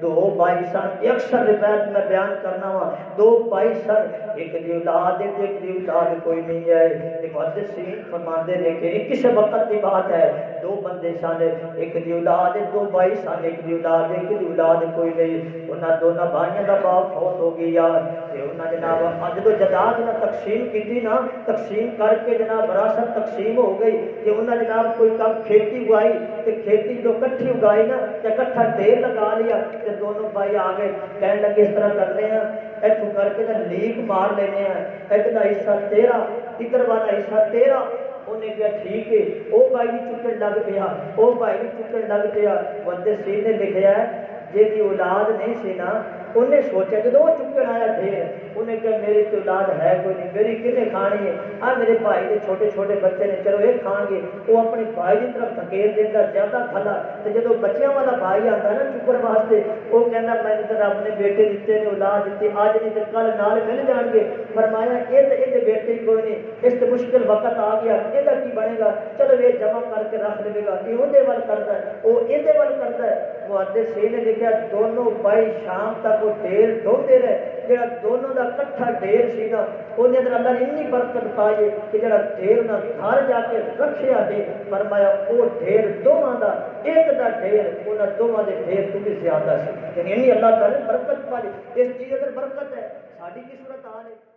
دو بھائی سن، اکثر روایت میں بیان کرنا وا، دو بھائی سن، ایک دی اولاد ہے ایک دی اولاد کوئی نہیں ہے۔ محدثین فرماتے ہیں کہ کس وقت کی بات ہے، دو بندے سن، ایک دی اولاد ہے، دو بھائی سن، ایک دی اولاد ایک دی اولاد کوئی نہیں۔ انہاں دونوں بھائیاں دا باپ فوت ہو گیا تے انہاں جناب جدوں جائیداد نہ تقسیم کیتی نا، تقسیم کر کے جناب وراثت تقسیم ہو گئی کہ انہاں جناب کوئی کم کھیتی اگائی تے کھیتی جو کٹھی اگائی نا تے کٹھا ڈھیر لگا لیا تے دونوں بھائی آ گئے کہنے لگے اس طرح کرنے ہیں ایتھوں کر کے نا لیک مار لینے ہیں، ایک دا حصہ تیرا ادھر والا حصہ تیرا۔ انہیں کہا ٹھیک ہے، وہ بھائی بھی چکن لگ پیا، وہ بھائی بھی چکن لگ پیا۔ محدثین نے لکھا ہے جی اولاد نہیں سی نا، انہیں سوچا جب وہ چکن آیا ڈھیر، انہیں کہا میری تو اولاد ہے کوئی نہیں، میری کنے کھانی ہے، آ میرے بھائی کے چھوٹے چھوٹے بچے نے چلو یہ کھان گے۔ وہ اپنے بھائی کی طرف دھکیل دیتا زیادہ کھلا، تو جب بچیاں والا بھائی آتا نا چکن واسطے، وہ کہنا میں نے تو اپنے بیٹے دیتے نے اولاد دیتی، اج نہیں تو کل نال مل جان گے۔ فرمایا یہ بیٹے کوئی نہیں، اس سے مشکل وقت آ گیا، یہ کی بنے گا، چلو یہ جمع کر کے رکھ لے گا، یہ اندر ول کرتا ہے وہ ادھر ول کرتا ہے۔ محدثین نے لکھا دونوں بھائی شام تک وہ ڈھیر ڈھونڈتے رہے، جڑا دونوں دا کٹھا ڈھیر سی نا انہیں اندر اللہ نے اتنی برکت پائی کہ جڑا ڈھیر نہ گھر جا کے رکھیا ہے، فرمایا وہ ڈھیر دونوں دا ایک دا ڈھیر انہاں دونوں دے ڈھیر تو بھی زیادہ سی، یعنی اللہ تعالی نے برکت پائی۔ اس چیز اندر برکت ہے، ساری کی صورت حال ہے۔